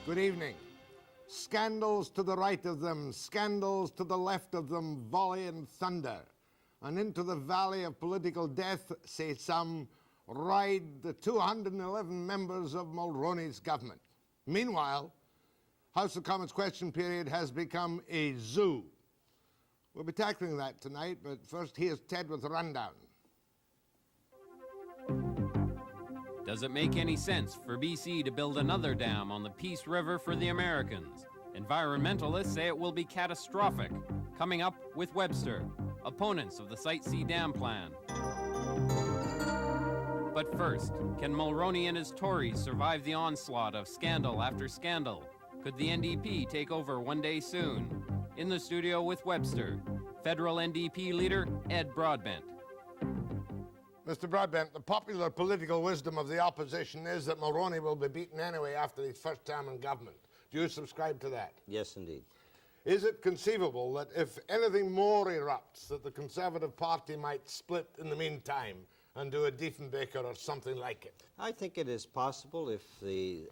Good evening. Scandals to the right of them, scandals to the left of them, volley and thunder. And into the valley of political death, say some, ride the 211 members of Mulroney's government. Meanwhile, House of Commons question period has become a zoo. We'll be tackling that tonight, but first here's Ted with the rundown. Does it make any sense for BC to build another dam on the Peace River for the Americans? Environmentalists say it will be catastrophic. Coming up with Webster, opponents of the Site C dam plan. But first, can Mulroney and his Tories survive the onslaught of scandal after scandal? Could the NDP take over one day soon? In the studio with Webster, federal NDP leader Ed Broadbent. Mr. Broadbent, the popular political wisdom of the opposition is that Mulroney will be beaten anyway after his first term in government. Do you subscribe to that? Yes, indeed. Is it conceivable that if anything more erupts, that the Conservative Party might split in the meantime and do a Diefenbaker or something like it? I think it is possible if the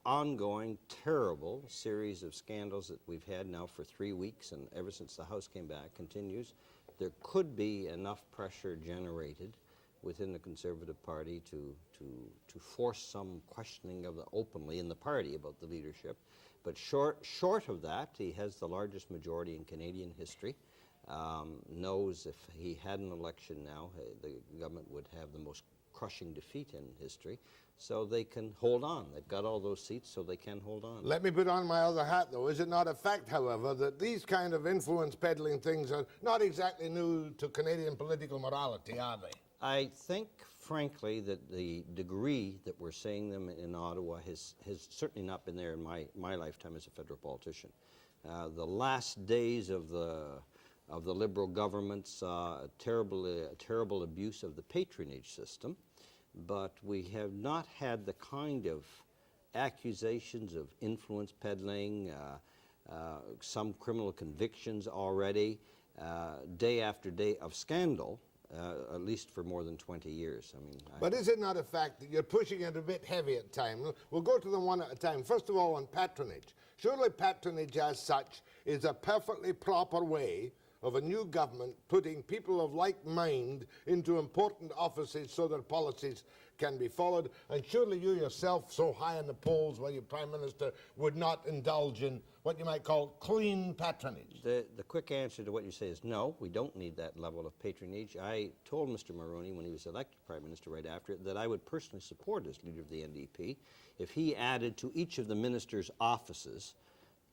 ongoing terrible series of scandals that we've had now for 3 weeks and ever since the House came back continues, there could be enough pressure generated within the Conservative Party to force some questioning of the openly in the party about the leadership. But short of that, he has the largest majority in Canadian history, knows if he had an election now, the government would have the most crushing defeat in history, so they can hold on. They've got all those seats, so they can hold on. Let me put on my other hat, though. Is it not a fact, however, that these kind of influence peddling things are not exactly new to Canadian political morality, are they? I think, frankly, that the degree that we're seeing them in Ottawa has certainly not been there in my lifetime as a federal politician. The last days of the Liberal government saw a terrible abuse of the patronage system, but we have not had the kind of accusations of influence peddling, some criminal convictions already, day after day of scandal, at least for more than 20 years. I mean, but is it not a fact that you're pushing it a bit heavy at times? We'll go to them one at a time. First of all, on patronage. Surely patronage as such is a perfectly proper way of a new government putting people of like mind into important offices so their policies can be followed. And surely you yourself, so high in the polls where you're Prime Minister, would not indulge in what you might call clean patronage. The quick answer to what you say is no, we don't need that level of patronage. I told Mr. Mulroney when he was elected Prime Minister right after it that I would personally support as leader of the NDP if he added to each of the ministers' offices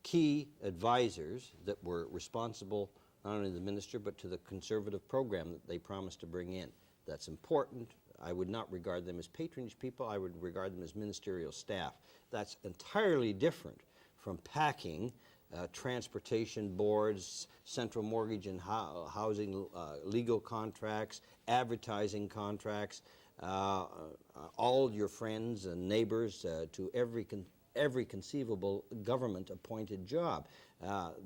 key advisors that were responsible not only to the minister but to the Conservative program that they promised to bring in. That's important. I would not regard them as patronage people. I would regard them as ministerial staff. That's entirely different from packing transportation boards, central mortgage and housing, legal contracts, advertising contracts, all your friends and neighbors to every conceivable government-appointed job.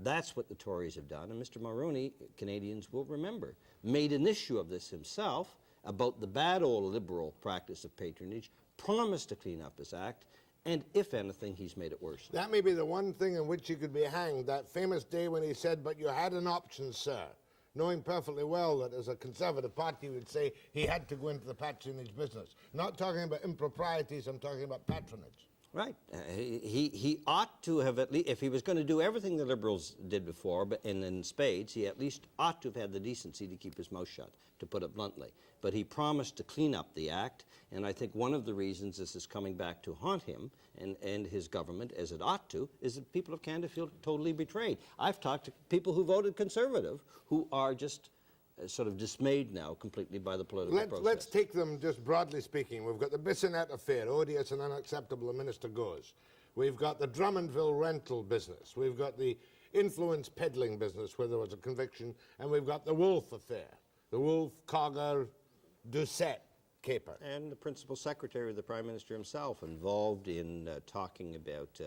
That's what the Tories have done, and Mr. Mulroney, Canadians will remember, made an issue of this himself about the bad old Liberal practice of patronage, promised to clean up his act, and if anything, he's made it worse. That may be the one thing in which he could be hanged, that famous day when he said, "But you had an option, sir," knowing perfectly well that as a Conservative Party would say he had to go into the patronage business. Not talking about improprieties, I'm talking about patronage. Right. He ought to have at least, if he was going to do everything the Liberals did before, but in spades, he at least ought to have had the decency to keep his mouth shut, to put it bluntly. But he promised to clean up the act, and I think one of the reasons this is coming back to haunt him and his government, as it ought to, is that people of Canada feel totally betrayed. I've talked to people who voted Conservative who are just sort of dismayed now completely by the political process. Let's take them just broadly speaking. We've got the Bissonette affair, odious and unacceptable, the minister goes. We've got the Drummondville rental business. We've got the influence peddling business where there was a conviction, and we've got the Wolfe affair, the Wolfe, Cogger, Doucette caper. And the principal secretary of the Prime Minister himself involved in talking about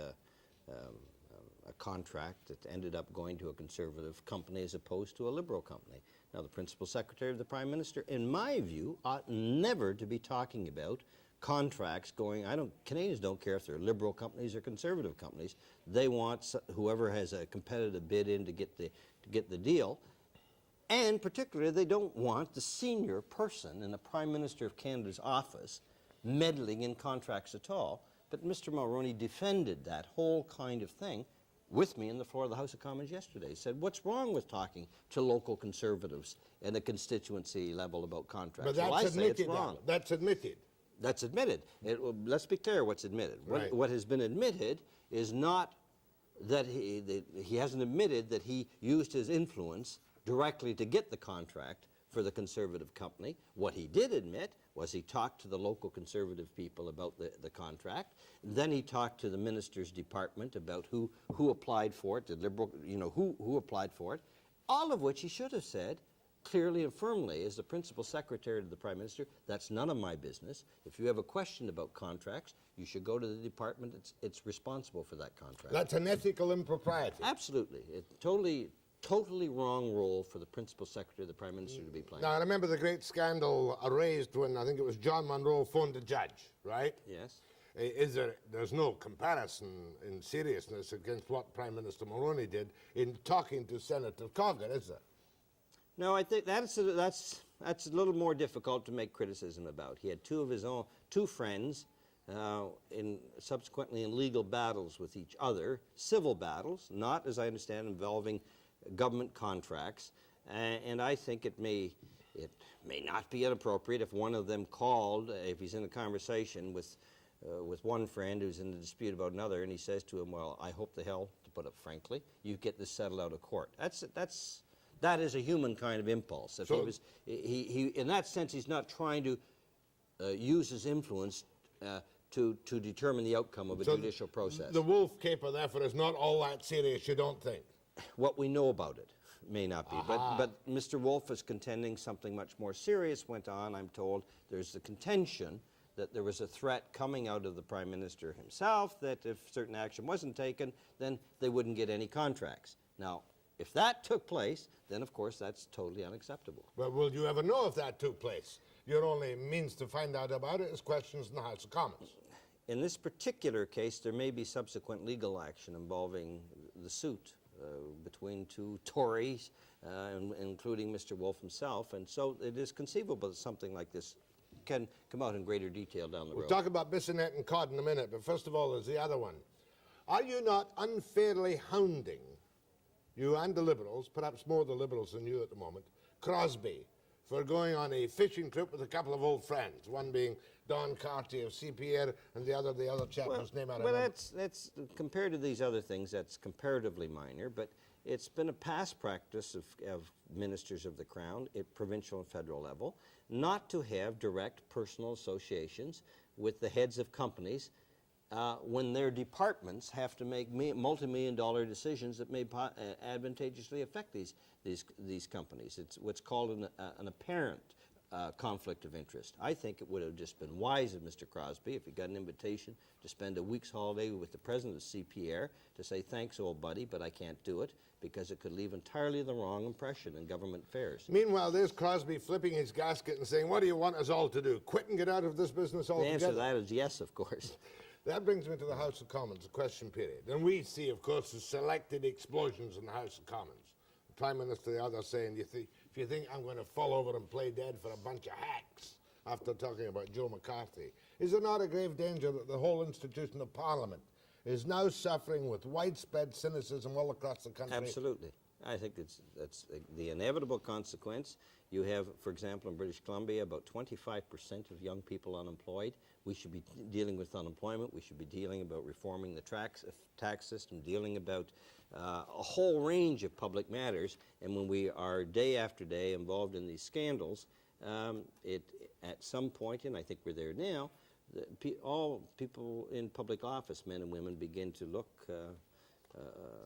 a contract that ended up going to a Conservative company as opposed to a Liberal company. Now, the principal secretary of the Prime Minister, in my view, ought never to be talking about contracts going, Canadians don't care if they're liberal companies or conservative companies. They want whoever has a competitive bid in to get the deal. And particularly, they don't want the senior person in the Prime Minister of Canada's office meddling in contracts at all. But Mr. Mulroney defended that whole kind of thing with me in the floor of the House of Commons yesterday. He said, what's wrong with talking to local conservatives and the constituency level about contracts? But that's well, I say admitted. it's wrong. That's admitted. That's admitted. Let's be clear what's admitted. Right. What has been admitted is not that he hasn't admitted that he used his influence directly to get the contract for the conservative company. What he did admit was he talked to the local conservative people about the contract. Then he talked to the minister's department about who applied for it, the liberal, who applied for it, all of which he should have said clearly and firmly as the principal secretary to the Prime Minister, that's none of my business. If you have a question about contracts, you should go to the department it's responsible for that contract. That's an ethical impropriety. Absolutely. Totally wrong role for the principal secretary of the Prime Minister to be playing. Now, I remember the great scandal raised when, I think it was John Munro phoned a judge, right? Yes. There's no comparison in seriousness against what Prime Minister Mulroney did in talking to Senator Cogan, is there? No, I think that's a little more difficult to make criticism about. He had two friends subsequently in legal battles with each other, civil battles, not, as I understand, involving government contracts, and I think it may not be inappropriate if one of them called, if he's in a conversation with one friend who's in a dispute about another, and he says to him, well, I hope the hell, to put it frankly, you get this settled out of court. That is a human kind of impulse. If he in that sense, he's not trying to use his influence to determine the outcome of a judicial process. The Wolfe caper, therefore, is not all that serious, you don't think? What we know about it may not be. But Mr. Wolfe is contending something much more serious went on, I'm told. There's the contention that there was a threat coming out of the Prime Minister himself that if certain action wasn't taken, then they wouldn't get any contracts. Now, if that took place, then of course that's totally unacceptable. Well, will you ever know if that took place? Your only means to find out about it is questions in the House of Commons. In this particular case, there may be subsequent legal action involving the suit between two Tories, including Mr. Wolfe himself, and so it is conceivable that something like this can come out in greater detail down the road. We'll talk about Bissonette and Cod in a minute, but first of all, there's the other one. Are you not unfairly hounding, you and the Liberals, perhaps more the Liberals than you at the moment, Crosby, for going on a fishing trip with a couple of old friends, one being Don Carty of CPR and the other chap whose name I don't know. Well, that's compared to these other things, that's comparatively minor, but it's been a past practice of ministers of the Crown at provincial and federal level not to have direct personal associations with the heads of companies when their departments have to make multi-million-dollar decisions that may advantageously affect these companies. It's what's called an apparent conflict of interest. I think it would have just been wise of Mr. Crosby, if he got an invitation to spend a week's holiday with the president of CPR, to say, thanks, old buddy, but I can't do it, because it could leave entirely the wrong impression in government affairs. Meanwhile, there's Crosby flipping his gasket and saying, what do you want us all to do? Quit and get out of this business altogether? The answer to that is yes, of course. That brings me to the House of Commons, the question period. And we see, of course, the selected explosions in the House of Commons. The Prime Minister, the other, saying, if you think I'm going to fall over and play dead for a bunch of hacks after talking about Joe McCarthy, is there not a grave danger that the whole institution of Parliament is now suffering with widespread cynicism all across the country? Absolutely. I think that's the inevitable consequence. You have, for example, in British Columbia, about 25% of young people unemployed. We should be dealing with unemployment. We should be dealing about reforming the tax system, dealing about a whole range of public matters. And when we are day after day involved in these scandals, at some point, and I think we're there now, all people in public office, men and women, begin to look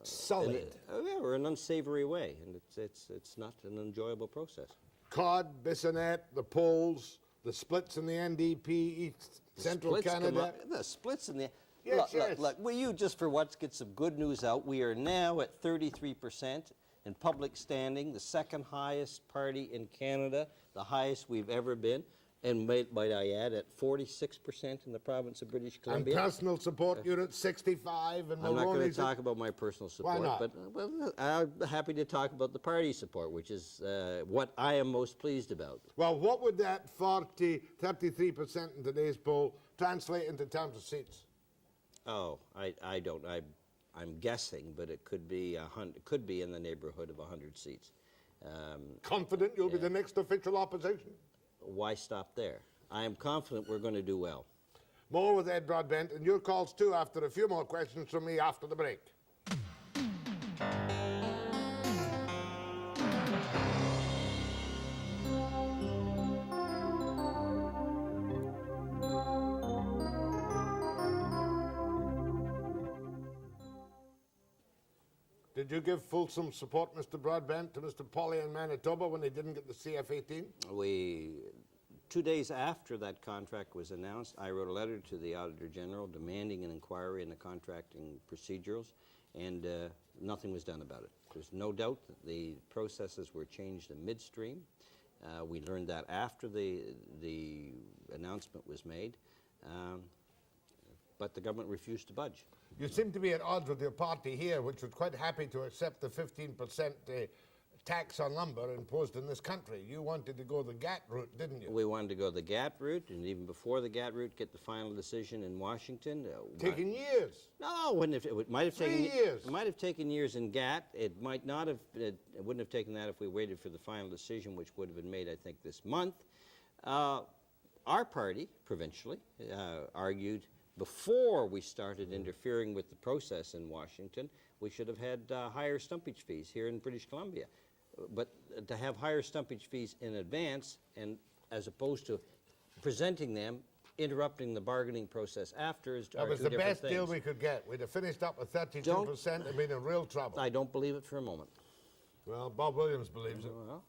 solid. Or an unsavory way, and it's not an enjoyable process. Cod, Bissonette, the polls, the splits in the NDP, East Central Canada. The splits in the... Yes, look, will you, just for once, get some good news out? We are now at 33% in public standing, the second highest party in Canada, the highest we've ever been. And might I add, at 46% in the province of British And Columbia. personal support unit 65, and I'm not going to Mulroney's at- talk about my personal support, not? but well, I'm happy to talk about the party support, which is what I am most pleased about. Well, what would that 33% in today's poll translate into terms of seats? Oh, I don't. I'm guessing, but it could be could be in the neighborhood of 100 seats. Confident you'll be the next official opposition? Why stop there? I am confident we're going to do well. More with Ed Broadbent, and your calls too after a few more questions from me after the break. Did you give fulsome support, Mr. Broadbent, to Mr. Polly in Manitoba when they didn't get the CF-18? 2 days after that contract was announced, I wrote a letter to the Auditor General demanding an inquiry into contracting procedures, and nothing was done about it. There's no doubt that the processes were changed in midstream. We learned that after the announcement was made, but the government refused to budge. You seem to be at odds with your party here, which was quite happy to accept the 15% tax on lumber imposed in this country. You wanted to go the GATT route, didn't you? We wanted to go the GATT route, and even before the GATT route, get the final decision in Washington. Taking years. No, it might have 3 taken years. It might have taken years in GATT. It might not have. It wouldn't have taken that if we waited for the final decision, which would have been made, I think, this month. Our party, provincially, argued before we started interfering with the process in Washington, we should have had higher stumpage fees here in British Columbia. But to have higher stumpage fees in advance, and as opposed to presenting them, interrupting the bargaining process after, is That was the best deal we could get. We'd have finished up with 32% and been in real trouble. I don't believe it for a moment. Well, Bob Williams believes it. Well,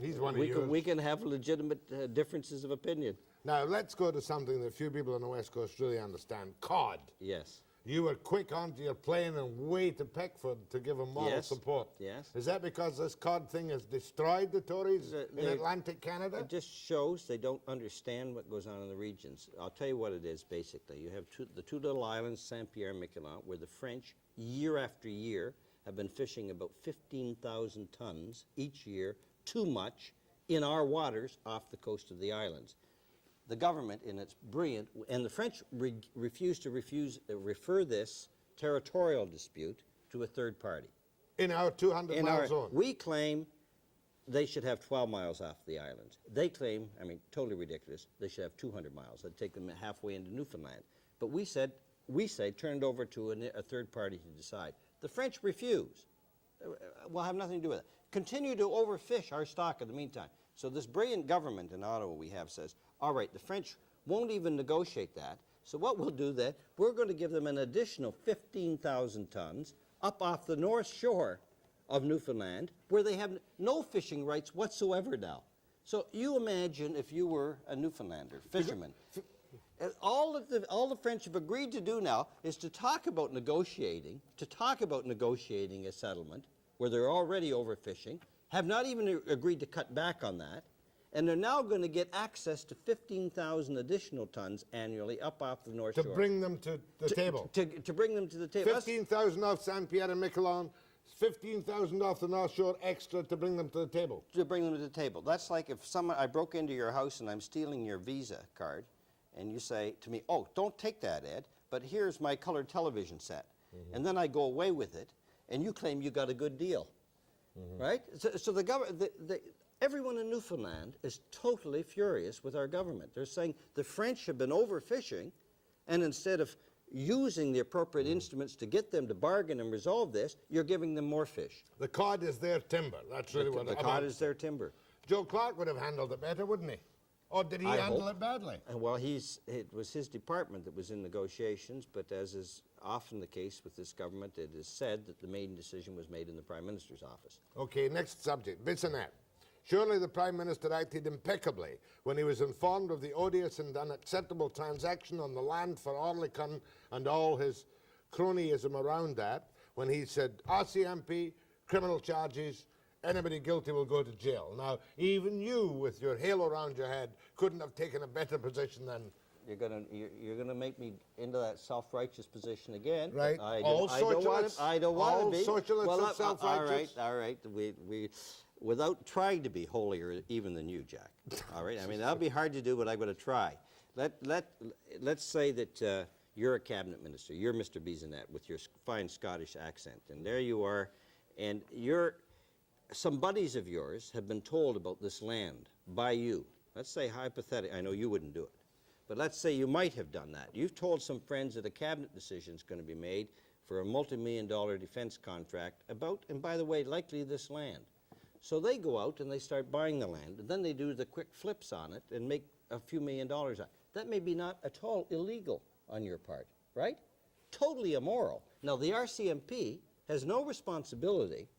He's one of yours. we can have legitimate differences of opinion. Now, let's go to something that few people on the West Coast really understand. COD. Yes. You were quick onto your plane and way to Peckford to give them moral Yes. support. Yes. Is that because this COD thing has destroyed the Tories in Atlantic Canada? It just shows they don't understand what goes on in the regions. I'll tell you what it is, basically. You have the two little islands, Saint-Pierre and Miquelon, where the French, year after year, have been fishing about 15,000 tons each year, too much, in our waters off the coast of the islands. The government, in its brilliant, and the French refused to refer this territorial dispute to a third party. In our 200-mile zone? We claim they should have 12 miles off the islands. They claim, I mean, totally ridiculous, they should have 200 miles. That'd take them halfway into Newfoundland. But we say, turn it over to a third party to decide. The French refuse. We'll have nothing to do with it. Continue to overfish our stock in the meantime. So this brilliant government in Ottawa we have says, all right, the French won't even negotiate that. So what we'll do then, we're going to give them an additional 15,000 tons up off the north shore of Newfoundland, where they have no fishing rights whatsoever now. So you imagine if you were a Newfoundlander, fisherman. All the French have agreed to do now is to talk about negotiating a settlement where they're already overfishing, have not even agreed to cut back on that, and they're now going to get access to 15,000 additional tons annually up off the north shore. To bring them to the table? To bring them to the table. 15,000 off Saint-Pierre and Miquelon, 15,000 off the North Shore extra to bring them to the table. To bring them to the table. That's like if I broke into your house and I'm stealing your Visa card, and you say to me, oh, don't take that, Ed, but here's my colored television set. Mm-hmm. And then I go away with it, and you claim you got a good deal. Mm-hmm. Right? So the government, everyone in Newfoundland is totally furious with our government. They're saying the French have been overfishing, and instead of using the appropriate instruments to get them to bargain and resolve this, you're giving them more fish. The cod is their timber. That's really what the cod is their timber. Joe Clark would have handled it better, wouldn't he? Or did he handle it badly? Well, it was his department that was in negotiations, but as is often the case with this government, it is said that the main decision was made in the Prime Minister's office. Okay, next subject, Bissonette. Surely the Prime Minister acted impeccably when he was informed of the odious and unacceptable transaction on the land for Oerlikon and all his cronyism around that, when he said RCMP, criminal charges, anybody guilty will go to jail. Now, even you, with your halo around your head, couldn't have taken a better position than... You're gonna make me into that self-righteous position again. Right. I All socialists don't want to be. Socialists are self-righteous. All right. We, without trying to be holier even than you, Jack. All right. I mean, that'll be hard to do, but I'm going to try. Let's say that you're a cabinet minister. You're Mr. Bissonette with your fine Scottish accent, and there you are, and some buddies of yours have been told about this land by you. Let's say hypothetically, I know you wouldn't do it. But let's say you might have done that. You've told some friends that a cabinet decision is going to be made for a multi-million-dollar defense contract about, and by the way, likely this land. So they go out and they start buying the land, and then they do the quick flips on it and make a few $1 million on it. That may be not at all illegal on your part, right? Totally immoral. Now, the RCMP has no responsibility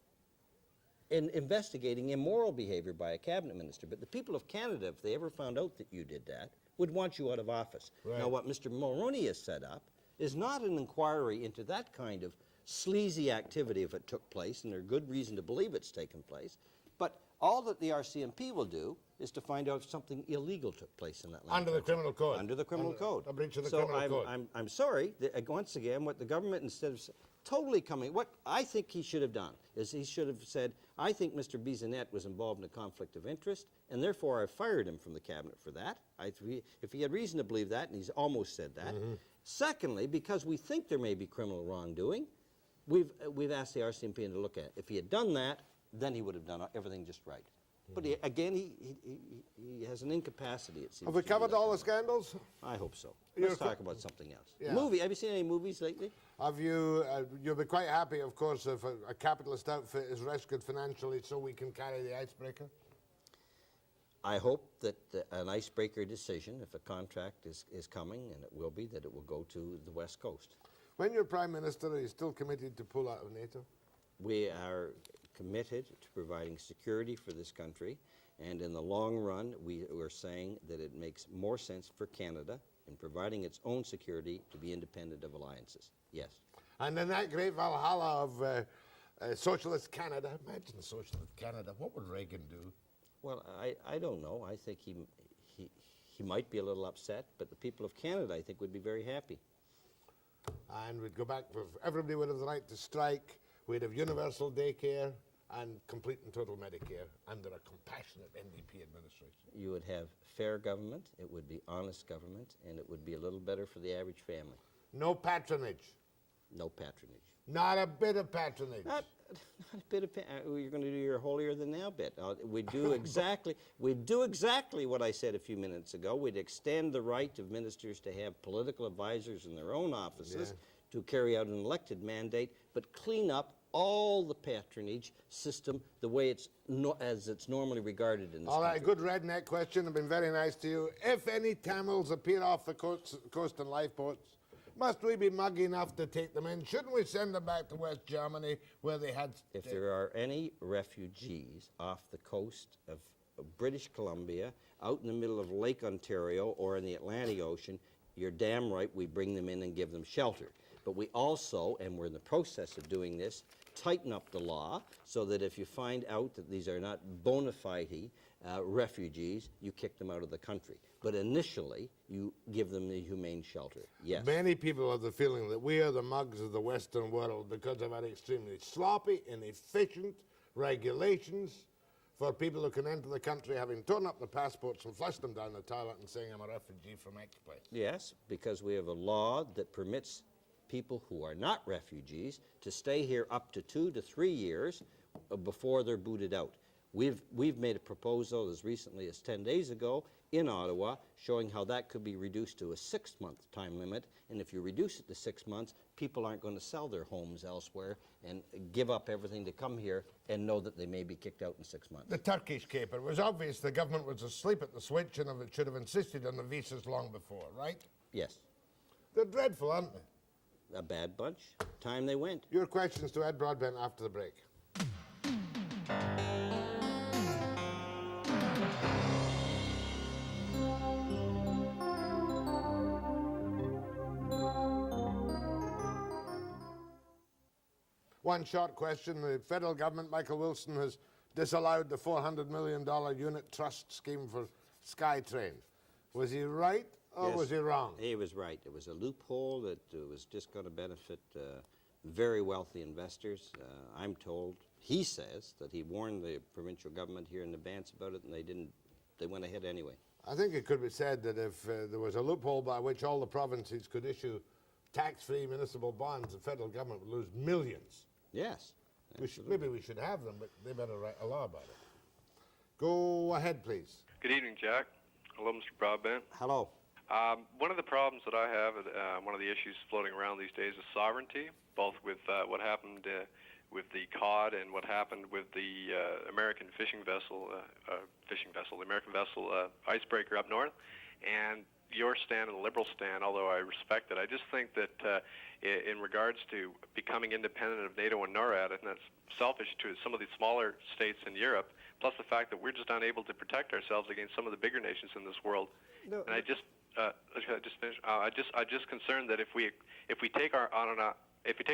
in investigating immoral behavior by a cabinet minister, but the people of Canada, if they ever found out that you did that, would want you out of office. Right. Now, what Mr. Mulroney has set up is not an inquiry into that kind of sleazy activity if it took place, and there's good reason to believe it's taken place, but all that the RCMP will do is to find out if something illegal took place in that land. Under the criminal code. Under the criminal code. A breach of the criminal code. I'm sorry, that, once again, what the government, instead of totally coming, what I think he should have done is he should have said, I think Mr. Bissonette was involved in a conflict of interest, and therefore I fired him from the cabinet for that. If he had reason to believe that, and he's almost said that. Secondly, because we think there may be criminal wrongdoing, we've asked the RCMP to look at it. If he had done that, then he would have done everything just right. But again, he has an incapacity, it seems. Have we covered all the scandals? I hope so. Let's talk about something else. Yeah. Movie. Have you seen any movies lately? Have you? You'll be quite happy, of course, if a capitalist outfit is rescued financially so we can carry the icebreaker. I hope that an icebreaker decision, if a contract is coming, and it will be, that it will go to the West Coast. When you're Prime Minister, are you still committed to pull out of NATO? We are committed to providing security for this country, and in the long run, we're saying that it makes more sense for Canada in providing its own security to be independent of alliances. Yes. And in that great Valhalla of socialist Canada, imagine socialist Canada, what would Reagan do? Well, I don't know. I think he might be a little upset, but the people of Canada, I think, would be very happy. And we'd go back, everybody would have the right to strike, we'd have universal daycare and complete and total Medicare under a compassionate NDP administration. You would have fair government, it would be honest government, and it would be a little better for the average family. No patronage. No patronage. Not a bit of patronage. Not a bit of you're going to do your holier than thou bit. We'd do exactly what I said a few minutes ago. We'd extend the right of ministers to have political advisors in their own offices to carry out an elected mandate, but clean up all the patronage system the way as it's normally regarded in this All right, country. good redneck question. I've been very nice to you. If any Tamils appear off the coast in lifeboats, must we be muggy enough to take them in? Shouldn't we send them back to West Germany where they had... If there are any refugees off the coast of British Columbia, out in the middle of Lake Ontario or in the Atlantic Ocean, you're damn right we bring them in and give them shelter. But we also, and we're in the process of doing this, tighten up the law so that if you find out that these are not bona fide refugees, you kick them out of the country. But initially, you give them the humane shelter, yes. Many people have the feeling that we are the mugs of the Western world because of our extremely sloppy, inefficient regulations for people who can enter the country having torn up the passports and flushed them down the toilet and saying, I'm a refugee from X place. Yes, because we have a law that permits people who are not refugees to stay here up to 2 to 3 years before they're booted out. We've made a proposal as recently as 10 days ago in Ottawa showing how that could be reduced to a 6-month time limit, and if you reduce it to 6 months, people aren't going to sell their homes elsewhere and give up everything to come here and know that they may be kicked out in 6 months. The Turkish caper. It was obvious the government was asleep at the switch and it should have insisted on the visas long before, right? Yes. They're dreadful, aren't they? A bad bunch. Time they went. Your questions to Ed Broadbent after the break. One short question. The federal government, Michael Wilson, has disallowed the $400 million unit trust scheme for SkyTrain. Was he right or Yes, was he wrong? He was right. It was a loophole that was just going to benefit very wealthy investors. I'm told, he says, that he warned the provincial government here in advance about it, and they went ahead anyway. I think it could be said that if there was a loophole by which all the provinces could issue tax-free municipal bonds, the federal government would lose millions. Yes. Maybe we should have them, but they better write a law about it. Go ahead, please. Good evening, Jack. Hello, Mr. Broadbent. Hello. One of the problems that I have, one of the issues floating around these days is sovereignty, both with what happened with the cod and what happened with the American the American vessel icebreaker up north, and your stand and the Liberal stand, although I respect it. I just think that in regards to becoming independent of NATO and NORAD, and that's selfish to some of the smaller states in Europe, plus the fact that we're just unable to protect ourselves against some of the bigger nations in this world. No, and I just concerned that if we take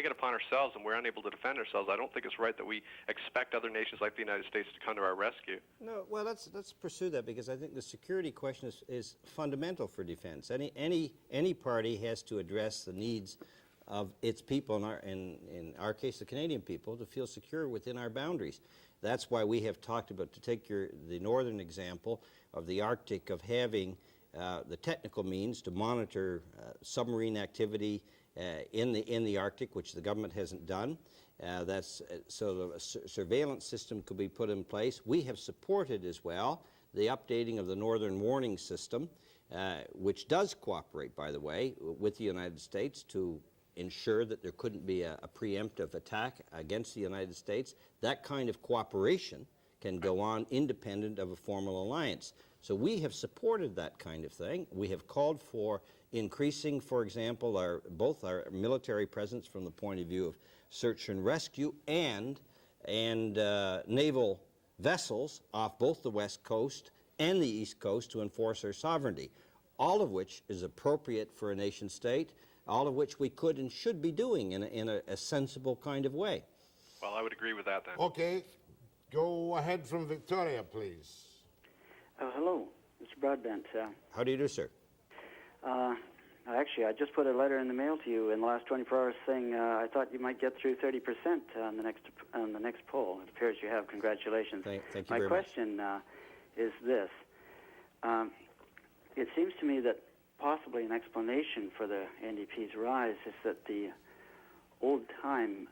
it upon ourselves and we're unable to defend ourselves, I don't think it's right that we expect other nations like the United States to come to our rescue. No, well, let's pursue that, because I think the security question is fundamental for defense. Any party has to address the needs of its people, in our case, the Canadian people, to feel secure within our boundaries. That's why we have talked about, to take the northern example of the Arctic, of having the technical means to monitor submarine activity in the Arctic, which the government hasn't done. So the surveillance system could be put in place. We have supported as well the updating of the Northern Warning System, which does cooperate, by the way, with the United States to ensure that there couldn't be a preemptive attack against the United States. That kind of cooperation can go on independent of a formal alliance. So we have supported that kind of thing. We have called for increasing, for example, both our military presence from the point of view of search and rescue and naval vessels off both the West Coast and the East Coast to enforce our sovereignty, all of which is appropriate for a nation state, all of which we could and should be doing in a sensible kind of way. Well, I would agree with that then. Okay. Go ahead from Victoria, please. Hello, Mr. Broadbent. How do you do, sir? Actually, I just put a letter in the mail to you in the last 24 hours saying I thought you might get through 30% on the next poll. It appears you have. Congratulations. Thank you My very question is this. It seems to me that possibly an explanation for the NDP's rise is that the old-time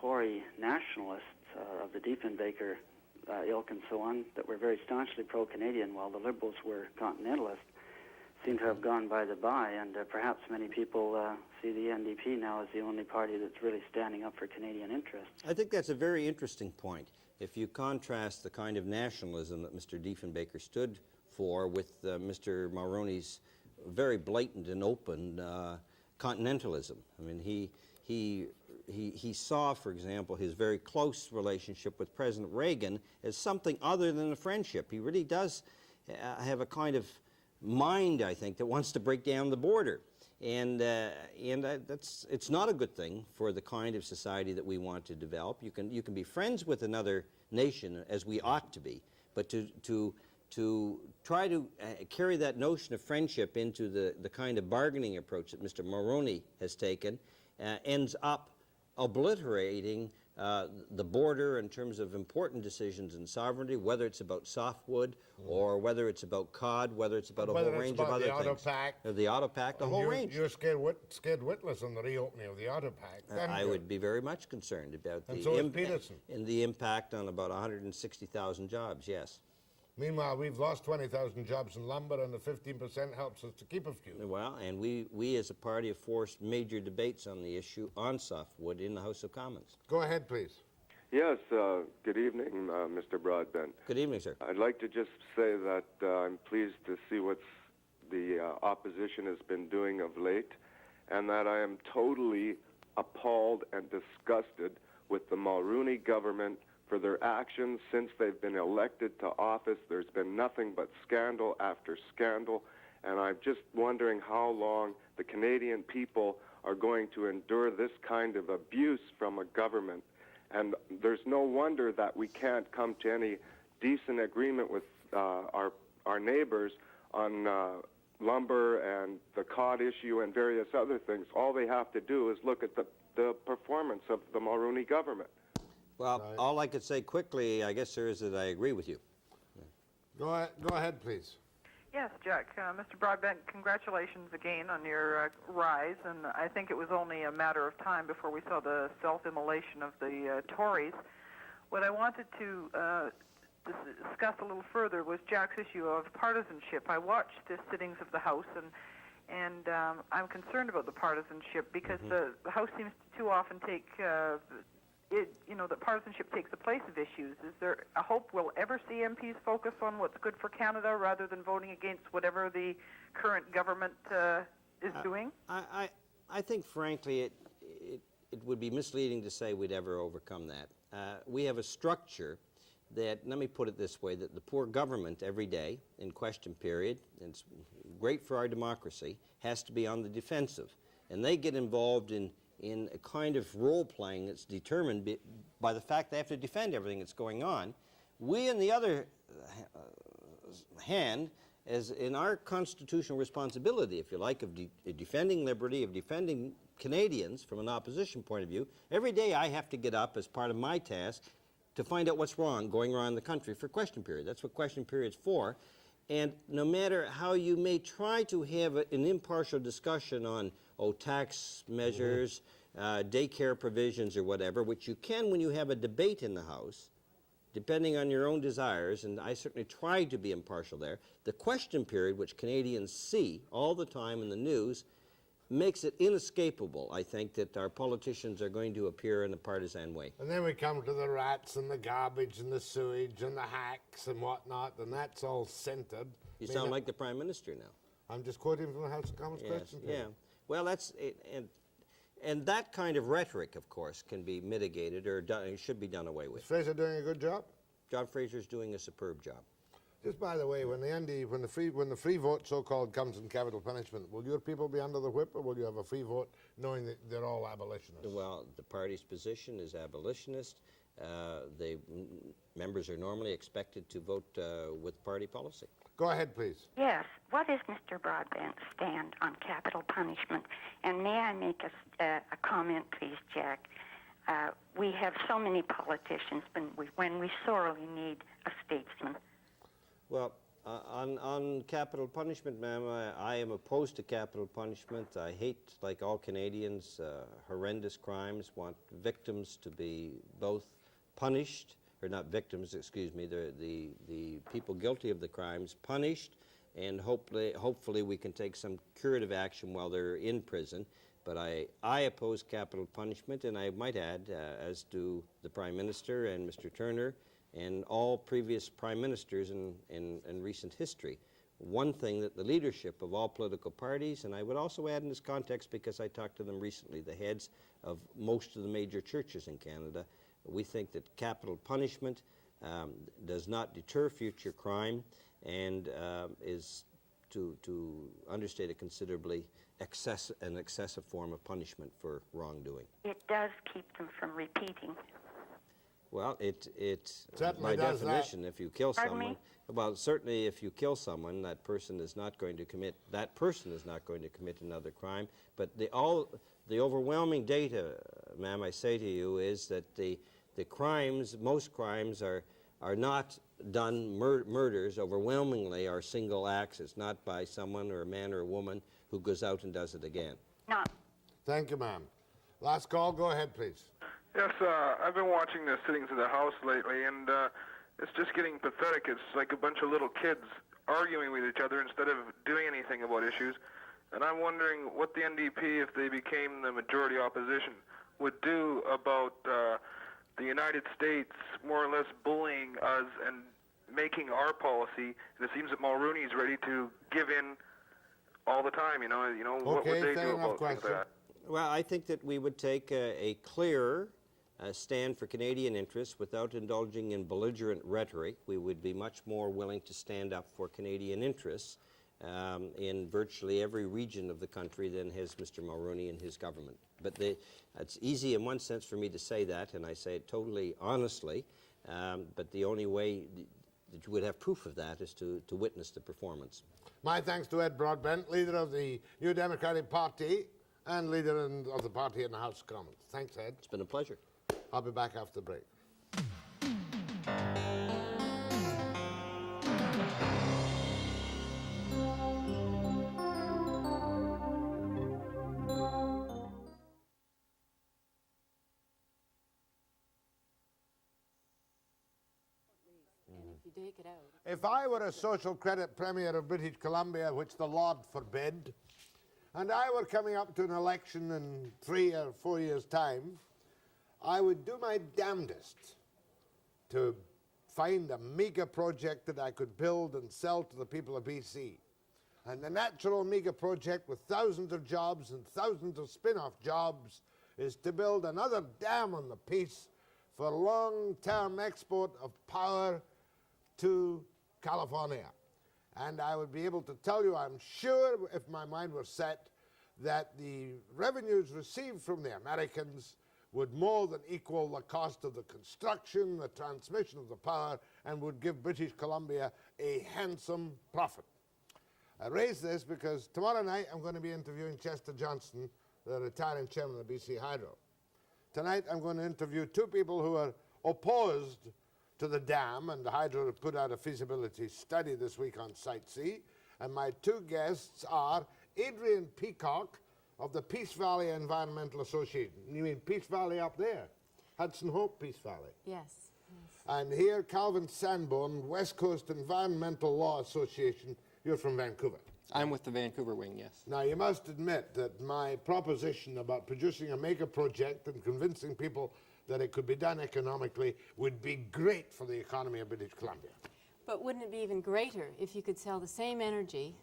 Tory nationalists of the Diefenbaker ilk and so on, that were very staunchly pro-Canadian, while the Liberals were continentalists, seem to have gone by the by, and perhaps many people see the NDP now as the only party that's really standing up for Canadian interests. I think that's a very interesting point. If you contrast the kind of nationalism that Mr. Diefenbaker stood for with Mr. Mulroney's very blatant and open continentalism. I mean, he saw, for example, his very close relationship with President Reagan as something other than a friendship. He really does have a kind of mind, I think, that wants to break down the border. And it's not a good thing for the kind of society that we want to develop. You can be friends with another nation, as we ought to be, but to try to carry that notion of friendship into the kind of bargaining approach that Mr. Mulroney has taken ends up obliterating the border in terms of important decisions in sovereignty, whether it's about softwood or whether it's about cod, whether it's about a whole range of other things. The auto pact, the whole range. You're scared witless on the reopening of the auto pact. I would be very much concerned about the impact on about 160,000 jobs, yes. Meanwhile, we've lost 20,000 jobs in lumber, and the 15% helps us to keep a few. Well, and we as a party have forced major debates on the issue on softwood in the House of Commons. Go ahead, please. Yes, good evening, Mr. Broadbent. Good evening, sir. I'd like to just say that I'm pleased to see what the opposition has been doing of late, and that I am totally appalled and disgusted with the Mulroney government for their actions since they've been elected to office. There's been nothing but scandal after scandal, and I'm just wondering how long the Canadian people are going to endure this kind of abuse from a government. And there's no wonder that we can't come to any decent agreement with our neighbors on lumber and the cod issue and various other things. All they have to do is look at the performance of the Mulroney government. Well, all I could say quickly, I guess, sir, is that I agree with you. Go ahead, please. Yes, Jack. Mr. Broadbent, congratulations again on your rise, and I think it was only a matter of time before we saw the self-immolation of the Tories. What I wanted to discuss a little further was Jack's issue of partisanship. I watched the sittings of the House, and I'm concerned about the partisanship because the House seems to too often take that partisanship takes the place of issues. Is there a hope we'll ever see MPs focus on what's good for Canada rather than voting against whatever the current government is doing? I think, frankly, it would be misleading to say we'd ever overcome that. We have a structure that, let me put it this way, that the poor government every day in question period, and it's great for our democracy, has to be on the defensive. And they get involved in a kind of role-playing that's determined by the fact they have to defend everything that's going on. We, on the other hand, as in our constitutional responsibility, if you like, of defending liberty, of defending Canadians from an opposition point of view, every day I have to get up as part of my task to find out what's going wrong in the country for question period. That's what question period's for. And no matter how you may try to have an impartial discussion on, tax measures, daycare provisions or whatever, which you can when you have a debate in the House, depending on your own desires, and I certainly tried to be impartial there, the question period, which Canadians see all the time in the news, makes it inescapable, I think, that our politicians are going to appear in a partisan way. And then we come to the rats and the garbage and the sewage and the hacks and whatnot, and that's all centered. You sound like the Prime Minister now. I'm just quoting from the House of Commons question period. Yeah. Well, that's it, and that kind of rhetoric, of course, can be mitigated or should be done away with. Is Fraser doing a good job? John Fraser's doing a superb job. Just by the way, when the free vote, so-called, comes in capital punishment, will your people be under the whip, or will you have a free vote, knowing that they're all abolitionists? Well, the party's position is abolitionist. The members are normally expected to vote with party policy. Go ahead, please. Yes. What is Mr. Broadbent's stand on capital punishment? And may I make a comment, please, Jack? We have so many politicians when we sorely need a statesman. Well, on capital punishment, ma'am, I am opposed to capital punishment. I hate, like all Canadians, horrendous crimes, want victims to be both punished, or not victims, excuse me, the people guilty of the crimes punished, and hopefully we can take some curative action while they're in prison. But I oppose capital punishment, and I might add, as do the Prime Minister and Mr. Turner, and all previous prime ministers in recent history. One thing that the leadership of all political parties, and I would also add in this context because I talked to them recently, the heads of most of the major churches in Canada, we think that capital punishment does not deter future crime and is, to understate it considerably, an excessive form of punishment for wrongdoing. It does keep them from repeating. Well, it Certainly by does definition, that. if you kill Pardon someone, me? well, certainly if you kill someone, that person is not going to commit another crime. But the overwhelming data, ma'am, I say to you, is that the crimes, most crimes are not done, murders overwhelmingly are single acts. It's not by someone or a man or a woman who goes out and does it again. No. Thank you, ma'am. Last call. Go ahead, please. Yes, I've been watching the sittings of the House lately, and it's just getting pathetic. It's like a bunch of little kids arguing with each other instead of doing anything about issues. And I'm wondering what the NDP, if they became the majority opposition, would do about the United States more or less bullying us and making our policy. And it seems that Mulroney's ready to give in all the time. What would they do about things like that? Well, I think that we would take a clear stand for Canadian interests without indulging in belligerent rhetoric. We would be much more willing to stand up for Canadian interests in virtually every region of the country than has Mr. Mulroney and his government But it's easy in one sense for me to say that, and I say it totally honestly, but the only way that you would have proof of that is to witness the performance. My thanks to Ed Broadbent, leader of the New Democratic Party and leader of the party in the House of Commons. Thanks, Ed. It's been a pleasure. I'll be back after the break. If I were a social credit premier of British Columbia, which the Lord forbid, and I were coming up to an election in 3 or 4 years' time, I would do my damnedest to find a mega project that I could build and sell to the people of BC. And the natural mega project with thousands of jobs and thousands of spin-off jobs is to build another dam on the Peace for long-term export of power to California. And I would be able to tell you, I'm sure, if my mind were set, that the revenues received from the Americans would more than equal the cost of the construction, the transmission of the power, and would give British Columbia a handsome profit. I raise this because tomorrow night I'm going to be interviewing Chester Johnson, the retiring chairman of BC Hydro. Tonight I'm going to interview two people who are opposed to the dam, and the Hydro have put out a feasibility study this week on Site C. And my two guests are Adrienne Peacock of the Peace Valley Environmental Association. You mean Peace Valley up there? Hudson Hope Peace Valley. Yes. And here, Calvin Sandborn, Westcoast Environmental Law Association. You're from Vancouver. I'm with the Vancouver wing, yes. Now, you must admit that my proposition about producing a mega project and convincing people that it could be done economically would be great for the economy of British Columbia. But wouldn't it be even greater if you could sell the same energy,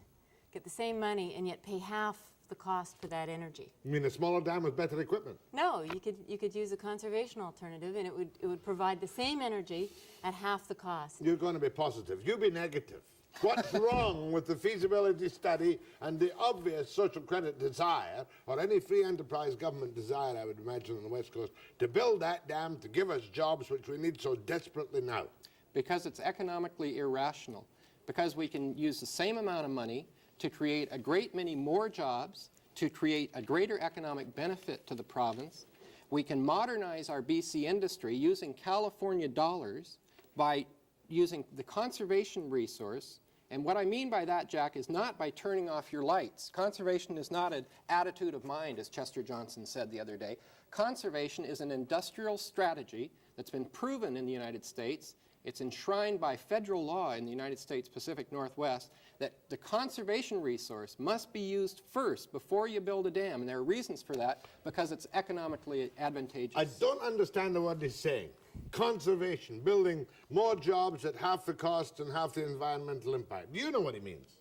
get the same money, and yet pay half the cost for that energy? You mean a smaller dam with better equipment? No, you could use a conservation alternative, and it would provide the same energy at half the cost. You're going to be positive. You be negative. What's wrong with the feasibility study and the obvious social credit desire, or any free enterprise government desire, I would imagine, on the West Coast, to build that dam to give us jobs which we need so desperately now? Because it's economically irrational. Because we can use the same amount of money to create a great many more jobs, to create a greater economic benefit to the province. We can modernize our BC industry using California dollars by using the conservation resource. And what I mean by that, Jack, is not by turning off your lights. Conservation is not an attitude of mind, as Chester Johnson said the other day. Conservation is an industrial strategy that's been proven in the United States. It's enshrined by federal law in the United States Pacific Northwest that the conservation resource must be used first before you build a dam. And there are reasons for that, because it's economically advantageous. I don't understand what he's saying. Conservation, building more jobs at half the cost and half the environmental impact. Do you know what he means?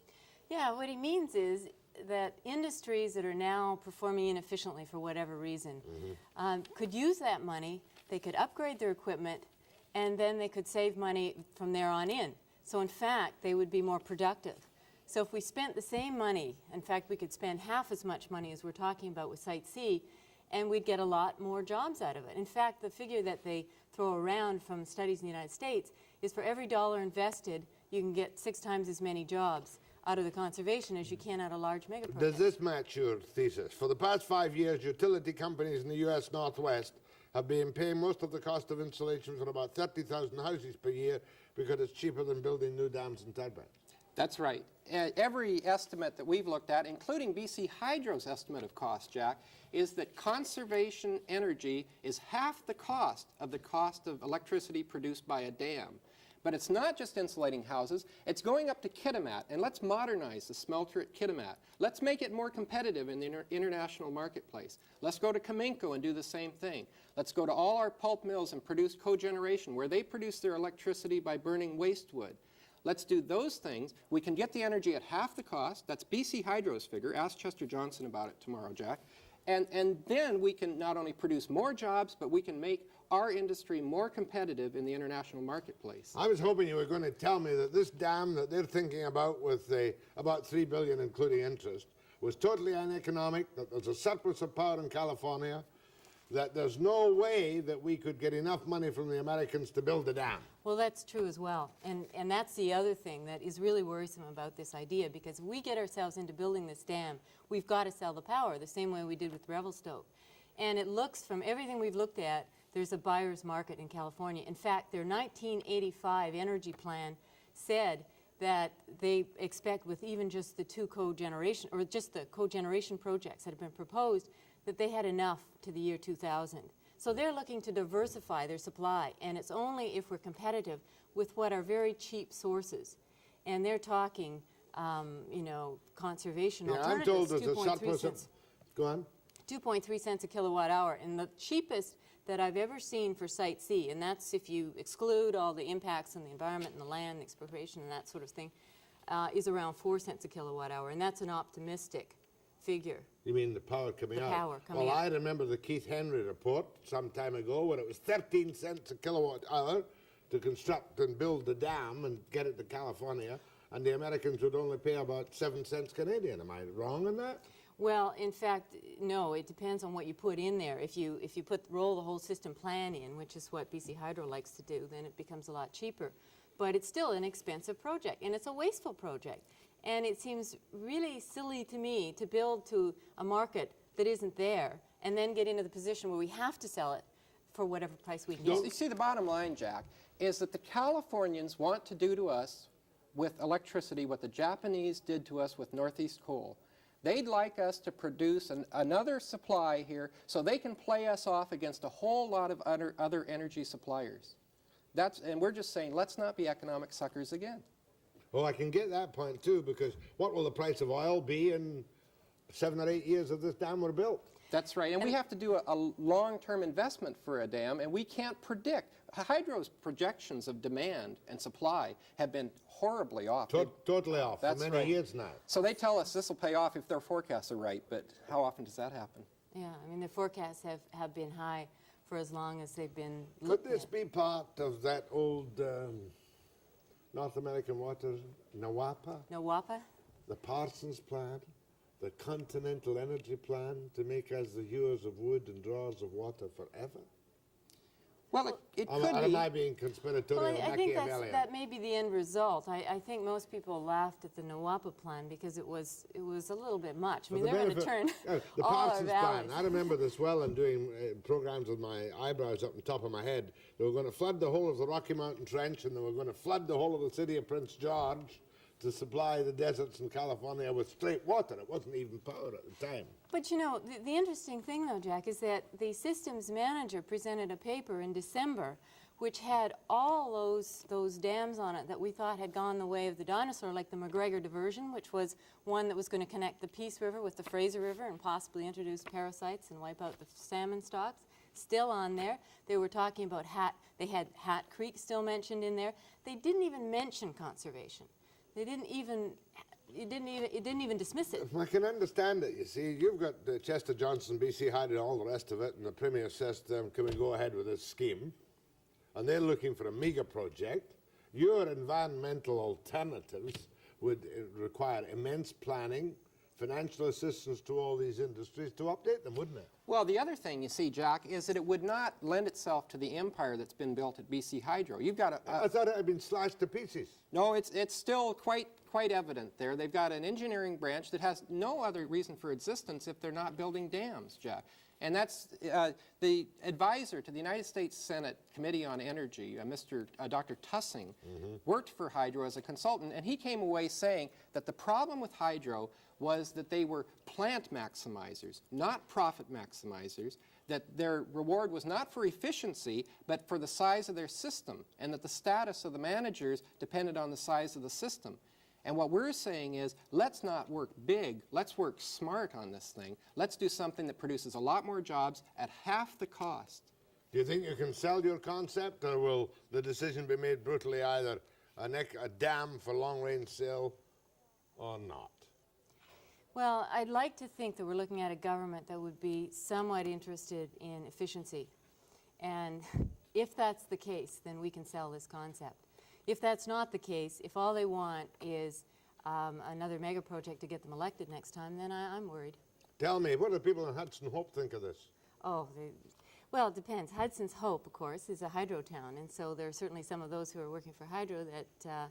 Yeah, what he means is that industries that are now performing inefficiently for whatever reason could use that money, they could upgrade their equipment, and then they could save money from there on in. So in fact, they would be more productive. So if we spent the same money, in fact, we could spend half as much money as we're talking about with Site C, and we'd get a lot more jobs out of it. In fact, the figure that they throw around from studies in the United States is for every dollar invested, you can get 6 times as many jobs out of the conservation as you can out of large mega projects. Does this match your thesis? For the past 5 years, utility companies in the U.S. Northwest have been paying most of the cost of insulation for about 30,000 houses per year because it's cheaper than building new dams and turbines. That's right. Every estimate that we've looked at, including BC Hydro's estimate of cost, Jack, is that conservation energy is half the cost of electricity produced by a dam. But it's not just insulating houses, it's going up to Kitimat, and let's modernize the smelter at Kitimat. Let's make it more competitive in the international marketplace. Let's go to Kaminko and do the same thing. Let's go to all our pulp mills and produce cogeneration, where they produce their electricity by burning waste wood. Let's do those things. We can get the energy at half the cost. That's BC Hydro's figure. Ask Chester Johnson about it tomorrow, Jack. And then we can not only produce more jobs, but we can make our industry more competitive in the international marketplace. I was hoping you were going to tell me that this dam that they're thinking about with about $3 billion including interest was totally uneconomic, that there's a surplus of power in California, that there's no way that we could get enough money from the Americans to build a dam. Well, that's true as well. And that's the other thing that is really worrisome about this idea, because if we get ourselves into building this dam, we've got to sell the power the same way we did with Revelstoke. And it looks, from everything we've looked at, there's a buyer's market in California. In fact, their 1985 energy plan said that they expect, with even just the two cogeneration, or just the cogeneration projects that have been proposed, that they had enough to the year 2000. So they're looking to diversify their supply, and it's only if we're competitive with what are very cheap sources. And they're talking, you know, conservation alternatives. I'm told there's a surplus of, go on. 2.3 cents a kilowatt hour, and the cheapest that I've ever seen for Site C, and that's if you exclude all the impacts on the environment and the land, the expropriation and that sort of thing, is around 4 cents a kilowatt hour, and that's an optimistic figure. You mean the power coming out? The power coming out. out. I remember the Keith Henry report some time ago where it was 13 cents a kilowatt hour to construct and build the dam and get it to California, and the Americans would only pay about 7 cents Canadian. Am I wrong on that? Well, in fact, no. It depends on what you put in there. If you roll the whole system plan in, which is what BC Hydro likes to do, then it becomes a lot cheaper. But it's still an expensive project, and it's a wasteful project. And it seems really silly to me to build to a market that isn't there and then get into the position where we have to sell it for whatever price we can get. You see, the bottom line, Jack, is that the Californians want to do to us with electricity what the Japanese did to us with Northeast coal. They'd like us to produce another supply here so they can play us off against a whole lot of other energy suppliers. And we're just saying, let's not be economic suckers again. Well, I can get that point too, because what will the price of oil be in 7 or 8 years if this dam were built? That's right, and we have to do a long-term investment for a dam, and we can't predict. Hydro's projections of demand and supply have been horribly off. Totally off for many years now. So they tell us this will pay off if their forecasts are right, but how often does that happen? Yeah, I mean, the forecasts have been high for as long as they've been Could looked this at. be part of that old North American Water, NAWAPA? NAWAPA? The Parsons Plan, the Continental Energy Plan to make us the hewers of wood and drawers of water forever? Well, it could Or be. am I being conspiratorial Well, I think Machiavellian? that may be the end result. I think most people laughed at the NAWAPA plan because it was a little bit much. I mean, they're going to turn the all our Parsons valleys. Plan. I remember this well and doing programs with my eyebrows up on top of my head. They were going to flood the whole of the Rocky Mountain Trench, and they were going to flood the whole of the city of Prince George to supply the deserts in California with straight water. It wasn't even power at the time. But you know, the interesting thing though, Jack, is that the systems manager presented a paper in December which had all those dams on it that we thought had gone the way of the dinosaur, like the McGregor diversion, which was one that was going to connect the Peace River with the Fraser River and possibly introduce parasites and wipe out the salmon stocks. Still on there. They were talking about they had Hat Creek still mentioned in there. They didn't even mention conservation. They didn't even, it didn't even dismiss it. I can understand it. You see, you've got Chester Johnson, BC Hydro, and all the rest of it, and the Premier says to them, can we go ahead with this scheme? And they're looking for a mega project. Your environmental alternatives would require immense planning, financial assistance to all these industries to update them, wouldn't it? Well, the other thing, you see, Jack, is that it would not lend itself to the empire that's been built at BC Hydro. You've got I thought it had been slashed to pieces. No, it's still quite evident there. They've got an engineering branch that has no other reason for existence if they're not building dams, Jack. And that's the advisor to the United States Senate Committee on Energy, Dr. Tussing, worked for Hydro as a consultant, and he came away saying that the problem with Hydro was that they were plant maximizers, not profit maximizers, that their reward was not for efficiency, but for the size of their system, and that the status of the managers depended on the size of the system. And what we're saying is, let's not work big, let's work smart on this thing. Let's do something that produces a lot more jobs at half the cost. Do you think you can sell your concept, or will the decision be made brutally either a dam for long-range sale or not? Well, I'd like to think that we're looking at a government that would be somewhat interested in efficiency. And if that's the case, then we can sell this concept. If that's not the case, if all they want is another mega project to get them elected next time, then I'm worried. Tell me, what do people in Hudson Hope think of this? Oh, well, it depends. Hudson's Hope, of course, is a hydro town, and so there are certainly some of those who are working for hydro that...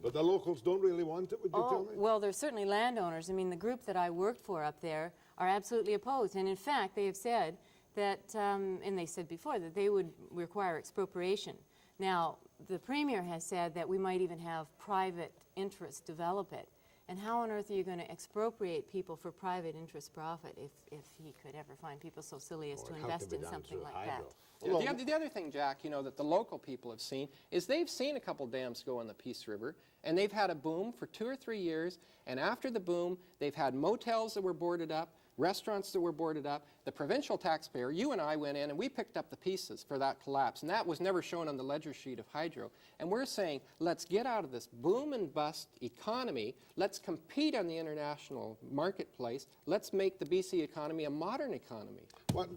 but the locals don't really want it, would you tell me? Well, there's certainly landowners. I mean, the group that I worked for up there are absolutely opposed, and in fact, they have said that, and they said before, that they would require expropriation. Now, the Premier has said that we might even have private interests develop it. And how on earth are you going to expropriate people for private interest profit if he could ever find people so silly as to invest in something like that? Yeah, the other thing, Jack, you know, that the local people have seen is they've seen a couple dams go on the Peace River, and they've had a boom for 2 or 3 years, and after the boom, they've had motels that were boarded up, restaurants that were boarded up. The provincial taxpayer, you and I went in and we picked up the pieces for that collapse, and that was never shown on the ledger sheet of hydro. And we're saying, let's get out of this boom and bust economy, let's compete on the international marketplace, let's make the BC economy a modern economy. Well,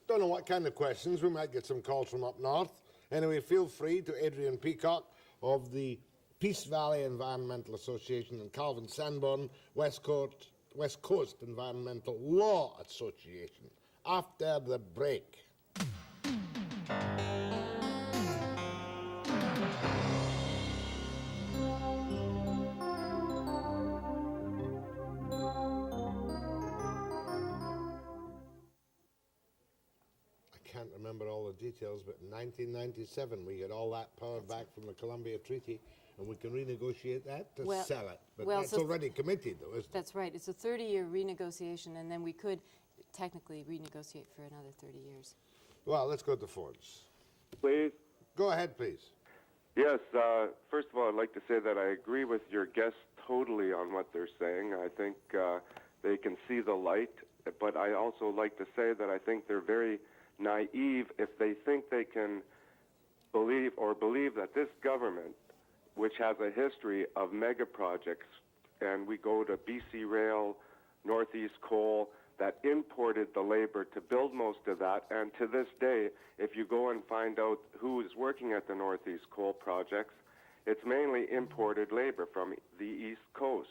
don't know what kind of questions. We might get some calls from up north. Anyway, feel free to Adrienne Peacock of the Peace Valley Environmental Association and Calvin Sandborn, West Coast Environmental Law Association. After the break. I can't remember all the details, but in 1997 we got all that power back from the Columbia Treaty, and we can renegotiate that to sell it. But that's already committed, though, isn't it? That's right. It's a 30-year renegotiation, and then we could technically renegotiate for another 30 years. Well, let's go to Ford's. Please. Go ahead, please. Yes, first of all, I'd like to say that I agree with your guests totally on what they're saying. I think they can see the light, but I also like to say that I think they're very naive if they think they can believe that this government, which has a history of mega projects, and we go to BC Rail, Northeast Coal, that imported the labor to build most of that, and to this day, if you go and find out who is working at the Northeast Coal projects, it's mainly imported labor from the East Coast.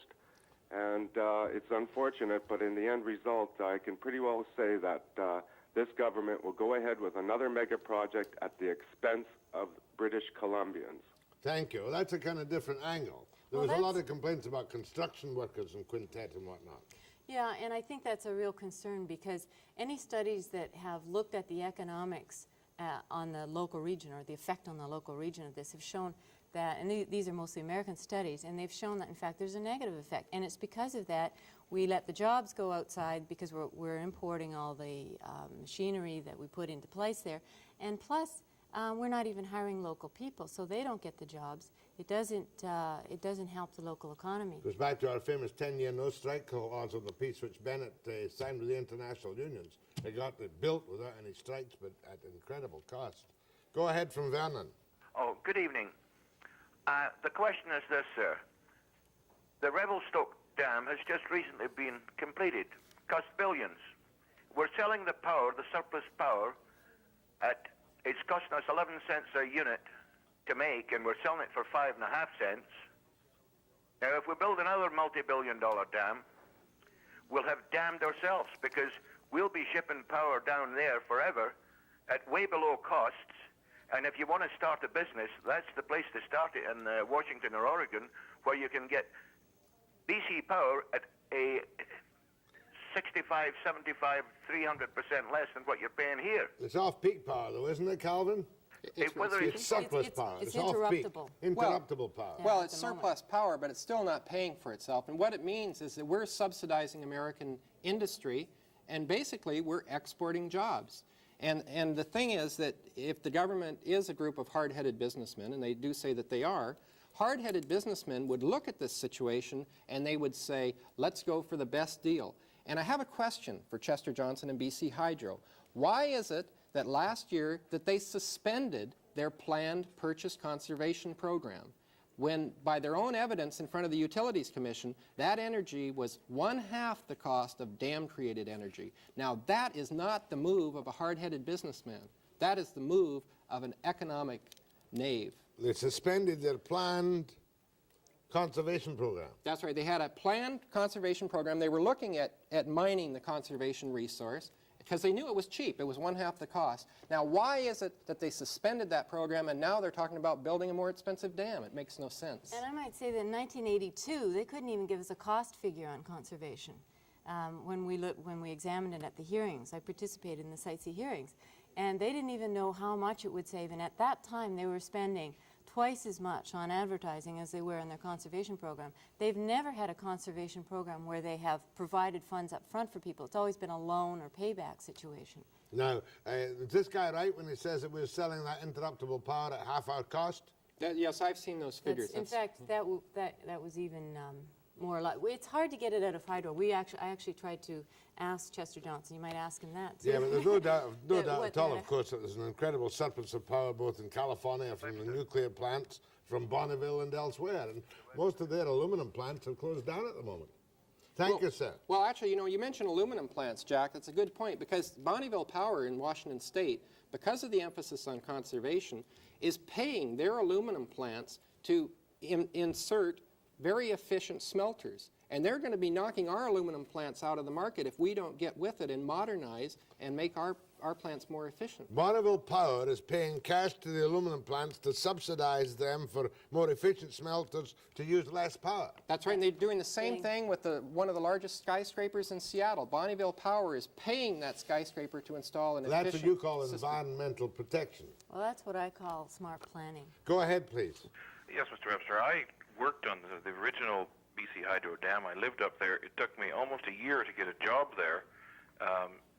And it's unfortunate, but in the end result, I can pretty well say that this government will go ahead with another mega project at the expense of British Columbians. Thank you. Well, that's a kind of different angle. There was a lot of complaints about construction workers and Quintet and whatnot. Yeah, and I think that's a real concern because any studies that have looked at the economics on the local region or the effect on the local region of this have shown that, and these are mostly American studies, and they've shown that in fact there's a negative effect. And it's because of that we let the jobs go outside because we're importing all the machinery that we put into place there. And plus, we're not even hiring local people, so they don't get the jobs. It doesn't help the local economy. It goes back to our famous 10-year no-strike clause of the peace, which Bennett signed with the international unions. They got it built without any strikes, but at incredible cost. Go ahead from Vernon. Oh, good evening. The question is this, sir. The Revelstoke Dam has just recently been completed. Cost billions. We're selling the power, the surplus power, it's costing us 11 cents a unit to make, and we're selling it for 5.5 cents. Now, if we build another multi-billion-dollar dam, we'll have damned ourselves because we'll be shipping power down there forever at way below costs. And if you want to start a business, that's the place to start it in Washington or Oregon, where you can get BC Power at a 65, 75, 300% less than what you're paying here. It's off-peak power, though, isn't it, Calvin? It's surplus power. It's off-peak. interruptible. Interruptible power. Well, it's surplus power, but it's still not paying for itself. And what it means is that we're subsidizing American industry, and basically we're exporting jobs. And the thing is that if the government is a group of hard-headed businessmen, and they do say that they are, hard-headed businessmen would look at this situation and they would say, let's go for the best deal. And I have a question for Chester Johnson and BC Hydro. Why is it that last year that they suspended their planned purchase conservation program when, by their own evidence in front of the Utilities Commission, that energy was 1/2 the cost of dam-created energy? Now, that is not the move of a hard-headed businessman. That is the move of an economic knave. They suspended their planned conservation program. That's right. They had a planned conservation program. They were looking at mining the conservation resource because they knew it was cheap. It was 1/2 the cost. Now, why is it that they suspended that program and now they're talking about building a more expensive dam? It makes no sense. And I might say that in 1982, they couldn't even give us a cost figure on conservation. When we examined it at the hearings, I participated in the Site C hearings, and they didn't even know how much it would save. And at that time, they were spending twice as much on advertising as they were in their conservation program. They've never had a conservation program where they have provided funds up front for people. It's always been a loan or payback situation. Now, is this guy right when he says that we're selling that interruptible power at half our cost? Yes, I've seen those figures. In fact, that was even more like, it's hard to get it out of hydro. I actually tried to ask Chester Johnson. You might ask him that too. Yeah, but there's no doubt at all, of course, that there's an incredible surplus of power both in California from the nuclear plants, from Bonneville and elsewhere. And most of their aluminum plants are closed down at the moment. Thank you, sir. Well, actually, you mentioned aluminum plants, Jack. That's a good point because Bonneville Power in Washington State, because of the emphasis on conservation, is paying their aluminum plants to insert very efficient smelters. And they're going to be knocking our aluminum plants out of the market if we don't get with it and modernize and make our plants more efficient. Bonneville Power is paying cash to the aluminum plants to subsidize them for more efficient smelters to use less power. That's right, and they're doing the same thing with one of the largest skyscrapers in Seattle. Bonneville Power is paying that skyscraper to install an efficient That's what you call system. environmental protection. Well, that's what I call smart planning. Go ahead, please. Yes, Mr. Webster. I worked on the original BC Hydro Dam. I lived up there. It took me almost a year to get a job there.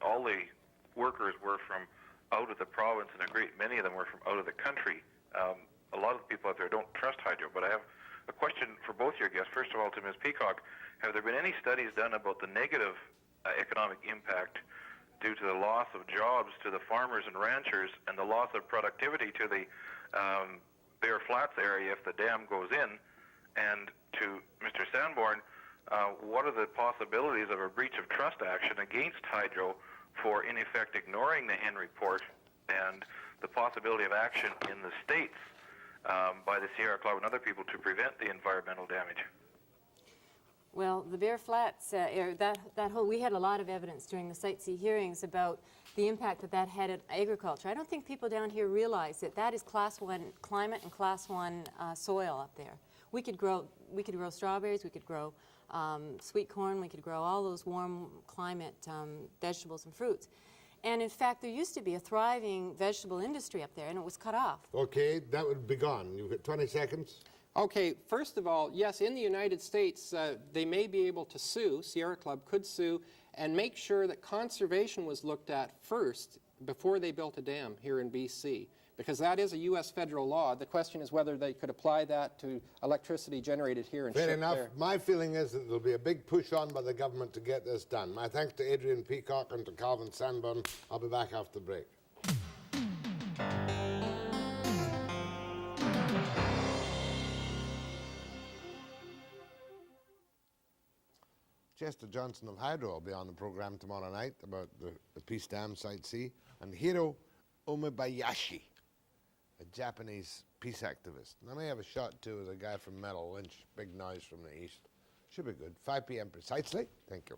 All the workers were from out of the province, and a great many of them were from out of the country. A lot of the people out there don't trust hydro, but I have a question for both your guests. First of all, to Ms. Peacock, have there been any studies done about the negative economic impact due to the loss of jobs to the farmers and ranchers and the loss of productivity to the Bear Flats area if the dam goes in? And to Mr. Sandborn, what are the possibilities of a breach of trust action against hydro for, in effect, ignoring the Henry report and the possibility of action in the States by the Sierra Club and other people to prevent the environmental damage? Well, the Bear Flats, we had a lot of evidence during the Site C hearings about the impact that had on agriculture. I don't think people down here realize that is Class 1 climate and Class 1 soil up there. We could grow strawberries, we could grow sweet corn, we could grow all those warm climate vegetables and fruits. And in fact, there used to be a thriving vegetable industry up there, and it was cut off. Okay, that would be gone. You've got 20 seconds. Okay, first of all, yes, in the United States, they may be able to sue, Sierra Club could sue, and make sure that conservation was looked at first before they built a dam here in BC, because that is a U.S. federal law. The question is whether they could apply that to electricity generated here and Fair shipped enough. there. My feeling is that there'll be a big push on by the government to get this done. My thanks to Adrienne Peacock and to Calvin Sandborn. I'll be back after the break. Chester Johnson of Hydro will be on the program tomorrow night about the Peace Dam Site C, and Hiro Umebayashi, a Japanese peace activist. And I may have a shot too with a guy from Merrill Lynch, big noise from the east. Should be good. 5 p.m. precisely. Thank you.